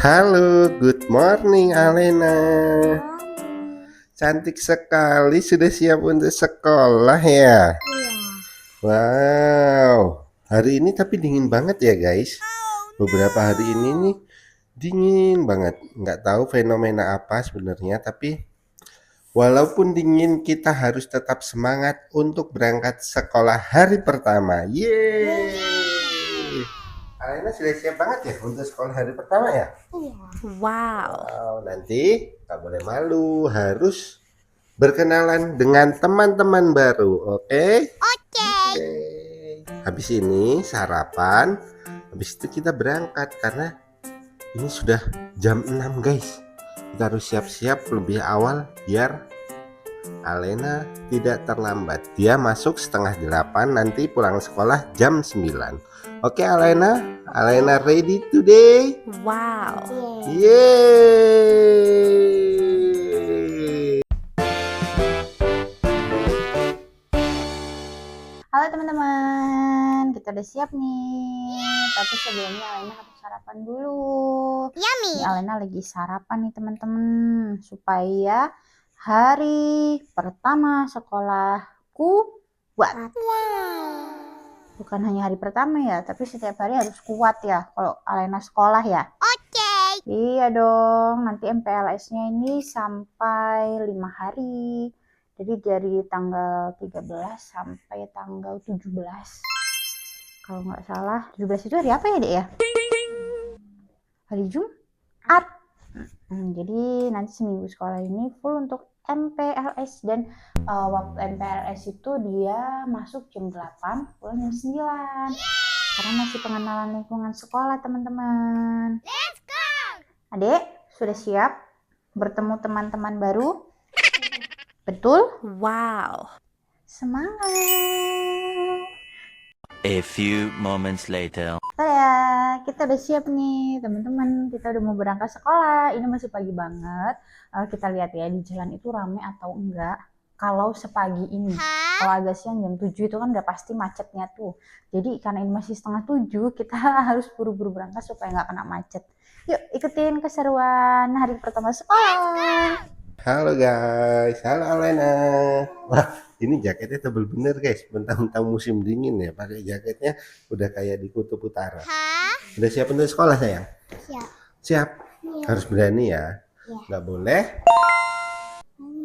Halo, good morning Alena. Cantik sekali, sudah siap untuk sekolah ya? Iya. Wow, hari ini tapi dingin banget ya guys. Beberapa hari ini nih dingin banget. Nggak tahu fenomena apa sebenarnya, tapi walaupun dingin kita harus tetap semangat untuk berangkat sekolah hari pertama. Yeay! Alena sudah siap banget ya untuk sekolah hari pertama ya? Wow. Wow, nanti nggak boleh malu, harus berkenalan dengan teman-teman baru, oke? Oke. Oke. Habis ini sarapan, habis itu kita berangkat karena ini sudah jam 6 guys. Kita harus siap-siap lebih awal biar Alena tidak terlambat. Dia masuk setengah 8, nanti pulang sekolah jam 9. Oke Alena, Alena ready today? Wow. Yeay! Halo teman-teman, kita udah siap nih. Tapi sebelumnya Alena harus sarapan dulu. Yummy. Ini Alena lagi sarapan nih teman-teman, supaya hari pertama sekolahku kuat. Bukan hanya hari pertama ya, tapi setiap hari harus kuat ya kalau Alena sekolah ya. Oke. Iya dong, nanti MPLS-nya ini sampai 5 hari. Jadi dari tanggal 13 sampai tanggal 17. Kalau nggak salah, 17 itu hari apa ya, Dek ya? Hari Jumat. Jadi nanti seminggu sekolah ini full untuk MPLS, dan waktu MPLS itu dia masuk jam 8, pulang jam 9. Karena masih pengenalan lingkungan sekolah, teman-teman. Let's go. Adek, sudah siap bertemu teman-teman baru? Betul? Wow. Semangat! A few moments later. Tada, kita udah siap nih teman-teman. Kita udah mau berangkat sekolah. Ini masih pagi banget. Kita lihat ya di jalan itu rame atau enggak. Kalau sepagi ini, kalau agak siang jam 7 itu kan udah pasti macetnya tuh. Jadi karena ini masih setengah 7, kita harus buru-buru berangkat supaya nggak kena macet. Yuk ikutin keseruan hari pertama sekolah. Halo guys, halo Alena. Wah, ini jaketnya tebel bener guys. Mentang-mentang musim dingin ya, pakai jaketnya udah kayak di kutub utara. Udah siap untuk sekolah sayang? Siap. Siap. Harus berani ya. Nggak boleh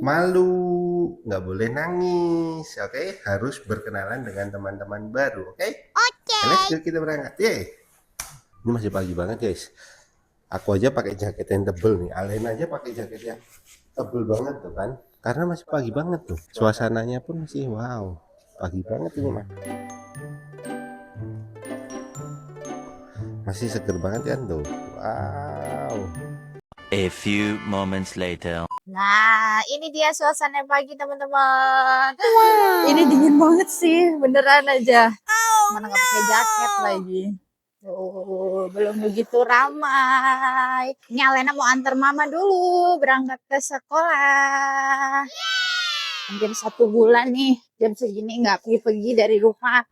malu, nggak boleh nangis, oke? Harus berkenalan dengan teman-teman baru, oke? Oke. Let's go, kita berangkat, yeay. Ini masih pagi banget guys. Aku aja pakai jaket yang tebel nih. Alena aja pakai jaket yang tebel banget tuh kan. Karena masih pagi banget tuh. Suasananya pun masih wow. Pagi banget ini mah. Masih seger banget kan tuh. Wow. A few moments later. Nah, ini dia suasana pagi teman-teman. Wow. Ini dingin banget sih, beneran aja. Mana nggak pakai jaket lagi. Oh, belum begitu ramai. Ini Alena mau antar mama dulu berangkat ke sekolah. Hampir 1 bulan nih, jam segini nggak pergi-pergi dari rumah.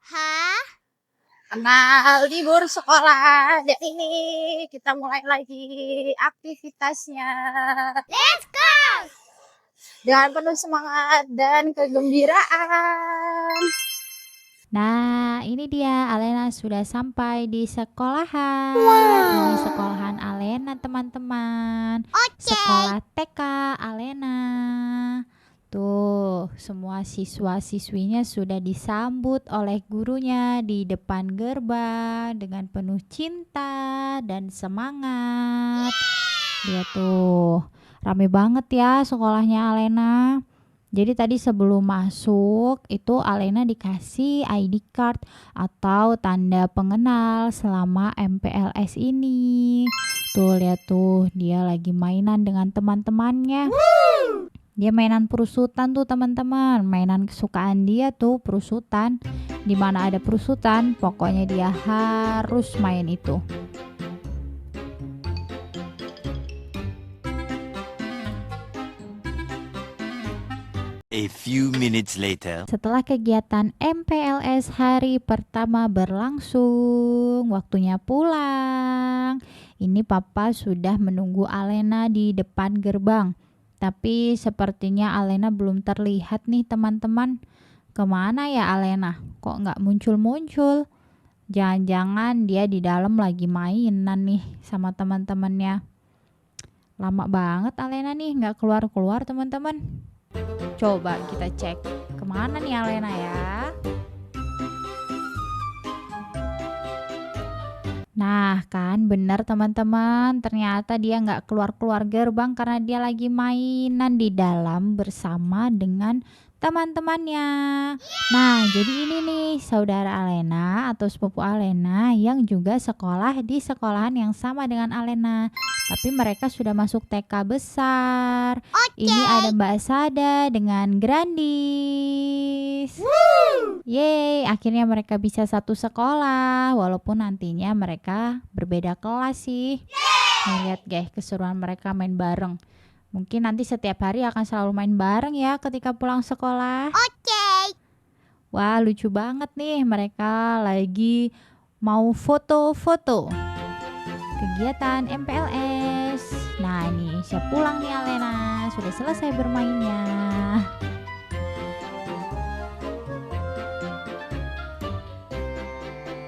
Karena libur sekolah, dan ini kita mulai lagi aktivitasnya. Let's go. Dengan penuh semangat dan kegembiraan. Nah, ini dia Alena sudah sampai di sekolahan. Ini sekolahan Alena, teman-teman. Sekolah TK Alena. Tuh, semua siswa-siswinya sudah disambut oleh gurunya di depan gerbang dengan penuh cinta dan semangat. Lihat tuh, rame banget ya sekolahnya Alena. Jadi tadi sebelum masuk itu Alena dikasih ID card atau tanda pengenal selama MPLS ini. Tuh lihat tuh, dia lagi mainan dengan teman-temannya. Dia mainan perusutan tuh teman-teman. Mainan kesukaan dia tuh perusutan. Dimana ada perusutan, pokoknya dia harus main itu. A few minutes later. Setelah kegiatan MPLS hari pertama berlangsung, waktunya pulang. pulang. Ini papa sudah menunggu Alena di depan gerbang. Tapi sepertinya Alena belum terlihat nih teman-teman. Kemana ya Alena? Kok nggak muncul-muncul? Jangan-jangan dia di dalam lagi mainan nih sama teman-temannya. Lama banget Alena nih nggak keluar-keluar teman-teman. Coba kita cek kemana nih Alena ya. Nah kan bener teman-teman, ternyata dia nggak keluar-keluar gerbang karena dia lagi mainan di dalam bersama dengan teman-temannya. Nah jadi ini nih saudara Alena atau sepupu Alena yang juga sekolah di sekolahan yang sama dengan Alena. Tapi mereka sudah masuk TK besar. Ini ada Mbak Sada dengan Grandis. Yeay, akhirnya mereka bisa satu sekolah. Walaupun nantinya mereka berbeda kelas sih. Nih, lihat guys, keseruan mereka main bareng. Mungkin nanti setiap hari akan selalu main bareng ya ketika pulang sekolah. Wah, lucu banget nih. Mereka lagi mau foto-foto. Kegiatan MPLS. Nah ini siap pulang nih Alena. Sudah selesai bermainnya.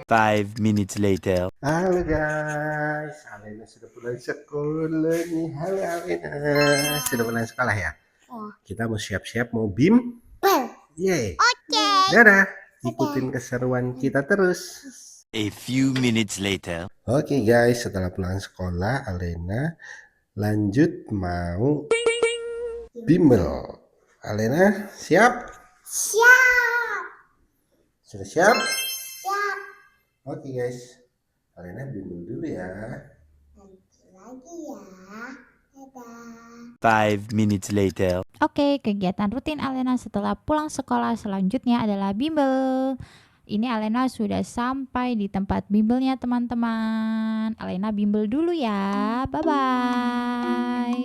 Five minutes later. Halo guys, Alena sudah pulang sekolah nih. Halo Alena, sudah pulang sekolah ya? Kita mau siap-siap mau bimbel. Yeay. Dadah, ikutin keseruan kita terus. A few minutes later. Oke guys, setelah pulang sekolah, Alena lanjut mau bimbel. Alena siap? Siap. Sudah siap? Siap. Oke guys, Alena bimbel dulu ya. Nanti lagi ya. Dadah. 5 minutes later. Oke, kegiatan rutin Alena setelah pulang sekolah selanjutnya adalah bimbel. Ini Alena sudah sampai di tempat bimbelnya teman-teman. Alena bimbel dulu ya. Bye-bye.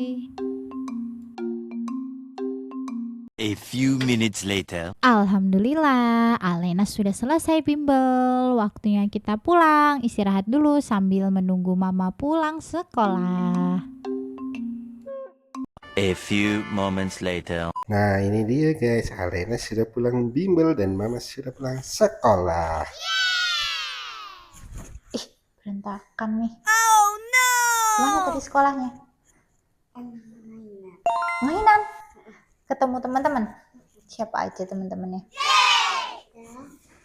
A few minutes later. Alhamdulillah, Alena sudah selesai bimbel. Waktunya kita pulang. Istirahat dulu sambil menunggu mama pulang sekolah. A few moments later. Nah ini dia guys, Alena sudah pulang bimbel dan mama sudah pulang sekolah. Berantakan nih. Oh no. Mana tadi sekolahnya? Mainan. Ketemu teman-teman. Siapa aja teman-temannya?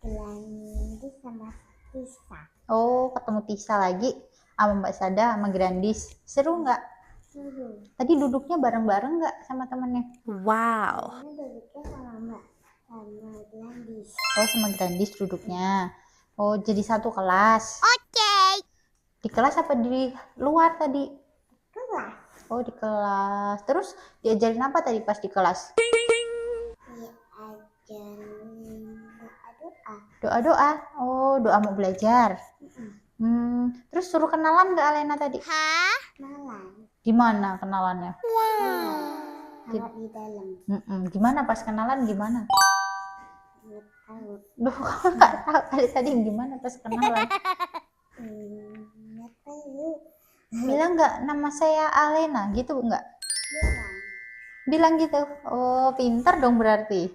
Belandi sama Tisa. Oh, ketemu Tisa lagi sama Mbak Sada sama Grandis. Seru nggak? Tadi duduknya bareng-bareng nggak sama temennya? Wow. Oh, sama Grandis duduknya. Oh, jadi satu kelas. Di kelas apa di luar tadi? Kelas. Oh, di kelas. Terus diajarin apa tadi pas di kelas? Diajarin doa-doa. Doa-doa. Oh, doa mau belajar. Terus suruh kenalan nggak Alena tadi? Malam. Gimana kenalannya? Kalau di dalam. Gimana pas kenalan gimana? Nggak tahu. Duh, kok nggak tahu tadi gimana pas kenalan? Nggak tahu. Bilang nggak nama saya Alena gitu nggak? Bilang gitu. Oh, pintar dong berarti.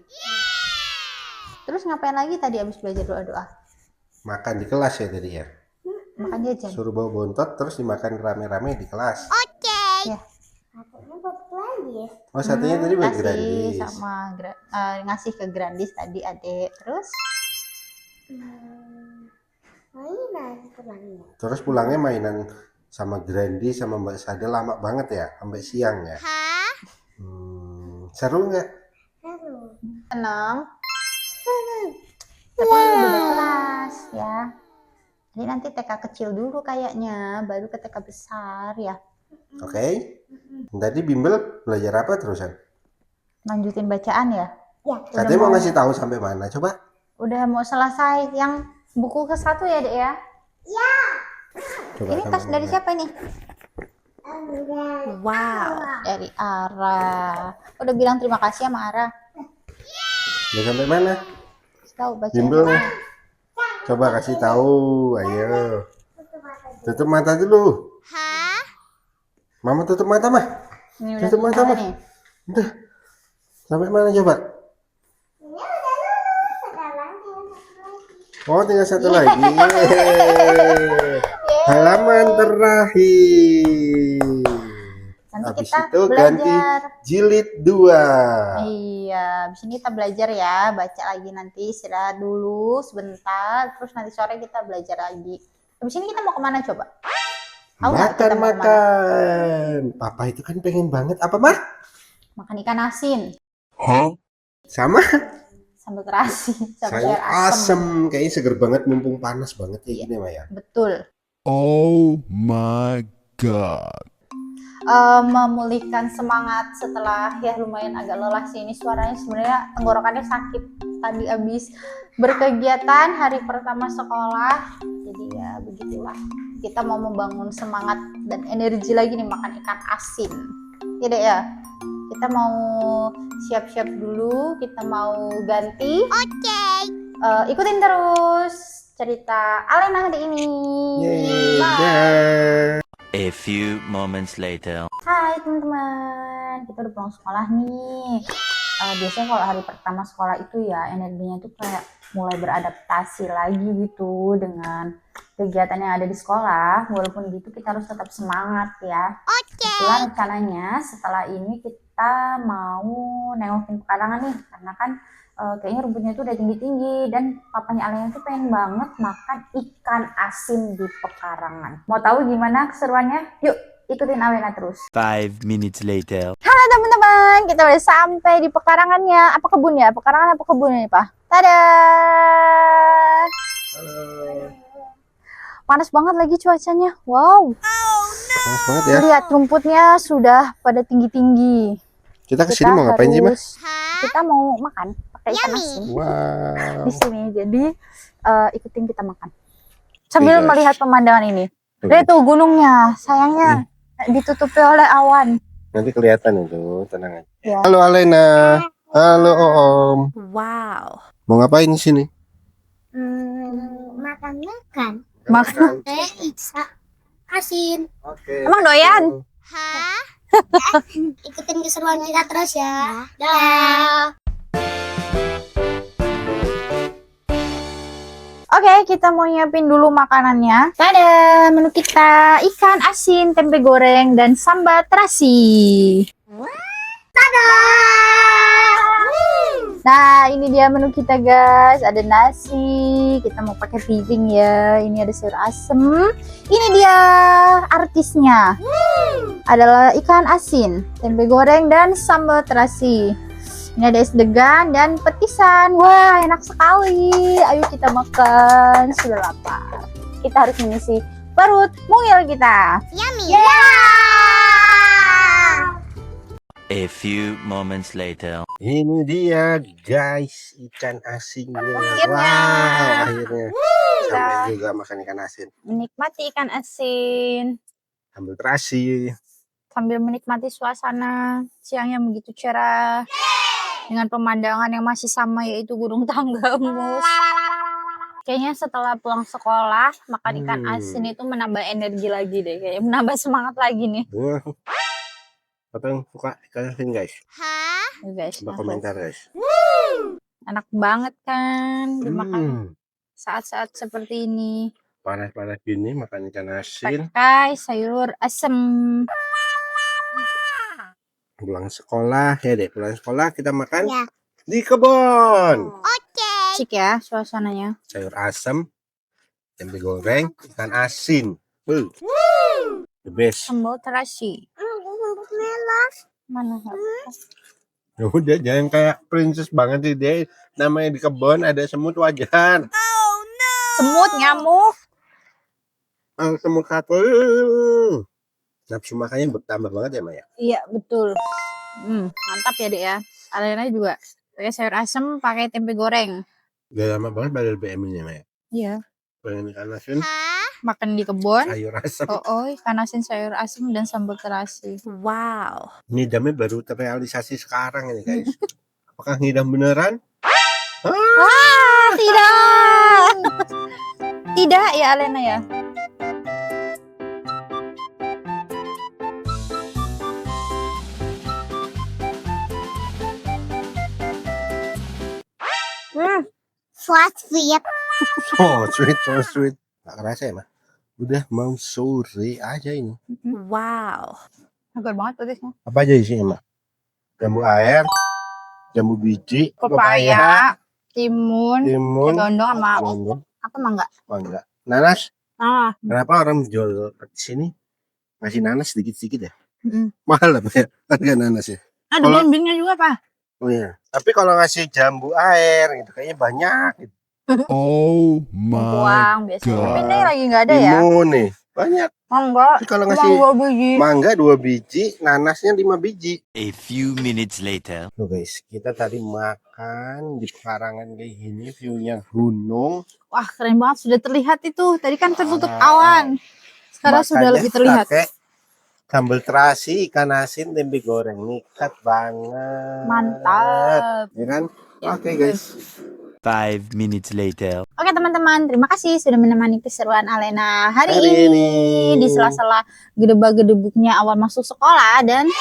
Terus ngapain lagi tadi abis belajar doa-doa? Makan di kelas ya tadi ya. Makan jajan. Suruh bawa bontot terus dimakan rame-rame di kelas. Ya. Satunya buat lagi. Oh satunya tadi buat Kasih Grandis. sama ngasih ke Grandis tadi adek. Terus Mainan pulangnya. Terus pulangnya mainan sama Grandis sama Mbak Sada lama banget ya, sampai siang ya. Seru nggak? Seru. senang. Tapi beda kelas ya. Jadi nanti TK kecil dulu kayaknya, baru ke TK besar ya. Oke. Tadi bimbel belajar apa terusan? Lanjutin bacaan ya. Ya. Katanya mau ngasih tahu sampai mana? Coba. Udah mau selesai yang buku ke-1 ya, Dek ya? Coba Ini sampai tas dari mana? siapa nih? Wow. Dari Ara. Udah bilang terima kasih sama Ara. Udah sampai mana? Tahu baca. Bimbel. Coba kasih tahu, ayo. Tutup mata dulu. Mama tutup mata mah. Ini Tutup mata mah. nih. Udah. Sampai mana coba? Oh, tinggal satu lagi. Yeay. Halaman terakhir. Nanti Habis kita itu ganti belajar. jilid 2. Iya, habis ini kita belajar ya, baca lagi nanti istirahat dulu sebentar, terus nanti sore kita belajar lagi. Habis ini kita mau kemana coba? Tahu nggak kita mau Makan. Papa itu kan pengen banget apa mah? Makan ikan asin, Sama sambal terasi, sama sayur sayur asem. asem. Kayaknya seger banget mumpung panas banget ya gini Maya. Betul. Oh my god. Memulihkan semangat setelah ya lumayan agak lelah sih, ini suaranya sebenarnya tenggorokannya sakit tadi habis berkegiatan hari pertama sekolah, jadi ya begitulah, kita mau membangun semangat dan energi lagi nih makan ikan asin ya dek ya. Kita mau siap-siap dulu, kita mau ganti. Ikutin terus cerita Alena hari ini. Yeay, Bye. dah. A few moments later. Hai teman-teman, kita udah pulang sekolah nih. Biasanya kalau hari pertama sekolah itu ya energinya tuh kayak mulai beradaptasi lagi gitu dengan kegiatan yang ada di sekolah. Walaupun gitu kita harus tetap semangat ya. Kebetulan rencananya setelah ini kita mau nengokin pekarangan nih, karena kan kayaknya rumputnya itu udah tinggi-tinggi dan papanya Alena tuh pengen banget makan ikan asin di pekarangan. Mau tahu gimana keseruannya? Yuk ikutin Alena terus. 5 minutes later. Halo teman-teman, kita udah sampai di pekarangannya. Apa kebun ya? Pekarangan apa kebun ini, Pak? Tada! Halo. Panas banget lagi cuacanya. Wow. Panas banget ya. Lihat rumputnya sudah pada tinggi-tinggi. Kita kesini mau ngapain sih, Mas? Kita mau makan pakai ikan asin Wow. di sini. Jadi ikutin kita makan. Sambil Guys. melihat pemandangan ini. Lihat tuh gunungnya. Sayangnya ditutupi oleh awan. Nanti kelihatan itu, tenang aja. Ya. Halo Alena. Halo Om. Wow. Mau ngapain di sini? Makan-makan. Makan. Ikan asin. Oke. Emang doyan? Ikutin keseruan kita terus ya. Dah. Oke, kita mau nyiapin dulu makanannya. Tada, menu kita ikan asin, tempe goreng, dan sambal terasi. Nah, ini dia menu kita guys. Ada nasi, kita mau pakai piring ya. Ini ada sayur asem. Ini dia artisnya. Adalah ikan asin, tempe goreng, dan sambal terasi. Ini ada es degan dan petisan. Wah, enak sekali. Ayo kita makan. Sudah lapar. Kita harus mengisi perut mungil kita. Yummy. A few moments later. Ini dia guys, ikan asinnya. Akhirnya. Wow, akhirnya. Sampai juga makan ikan asin. Menikmati ikan asin Sambal terasi. sambil menikmati suasana siangnya begitu cerah dengan pemandangan yang masih sama yaitu Gunung Tanggamus. Kayaknya setelah pulang sekolah makan ikan asin itu menambah energi lagi deh, kayak menambah semangat lagi nih. Wah. Apa yang suka ikan asin guys? Nih guys, Coba nah, komentar guys. enak banget kan dimakan Hmm. saat-saat seperti ini. Panas-panas gini makan ikan asin. Pakai sayur asem. Pulang sekolah ya deh. Pulang sekolah kita makan Ya. di kebun. Cik ya suasananya. Sayur asam, tempe goreng, ikan asin. The best. Sambal terasi. Mana? Ya udah jangan kayak princess banget sih deh. Namanya di kebun ada semut wajar. Semut, nyamuk. Semut satu. Nafsu makannya bertambah banget ya Maya. Iya betul. Mantap ya dek ya. Alena juga pakai sayur asem, pakai tempe goreng. Udah lama banget badal BM-nya Maya. Iya. Pengen ikan asin, Makan di kebun. sayur asam. Oh, ikan asin, sayur asem, dan sambal terasi. Wow. Ini damai baru terrealisasi sekarang ini guys. Apakah ngidam beneran? Tidak. Tidak ya Alena ya. sweet. Oh, sweet, so sweet. Gak kerasa ya, Mah? Udah mau sore aja ini. Wow. Segar banget pedesnya. Apa aja isinya, Mah? Jambu air, jambu biji, Pepaya, timun, timun, dondong sama gondong, apa mangga. mangga, nanas. Nah, Kenapa orang jual di sini ngasih nanas sedikit-sedikit ya? Mm. Mahal apa ya harga nanas ya? ada Kalau- bumbunya juga, Pak. Oh iya. Tapi kalau ngasih jambu air gitu kayaknya banyak gitu. Oh my Buang biasanya. God. Tapi ini lagi nggak ada ya. Timun nih, banyak. Mangga. Tapi kalau Cuma ngasih 2 biji. mangga 2 biji, nanasnya 5 biji. A few minutes later. Loh guys, kita tadi makan di pekarangan kayak gini, view-nya gunung. Wah, keren banget. Sudah terlihat itu. Tadi kan tertutup Wow. awan. Sekarang sudah Makannya lebih terlihat. pakai sambal terasi, ikan asin, tempe goreng. Nikat banget. Mantap. Ya kan? Ya, Oke guys. 5 minutes later. Oke teman-teman, terima kasih sudah menemani keseruan Alena hari Hari ini ini. di sela-sela gedebak-gedebuknya awal masuk sekolah dan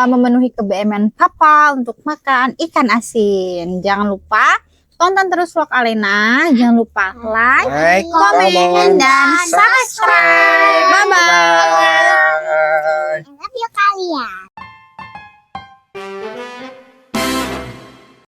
memenuhi kebeeman Papa untuk makan ikan asin. Jangan lupa tonton terus vlog Alena, jangan lupa like, Like, komen, comment, dan subscribe.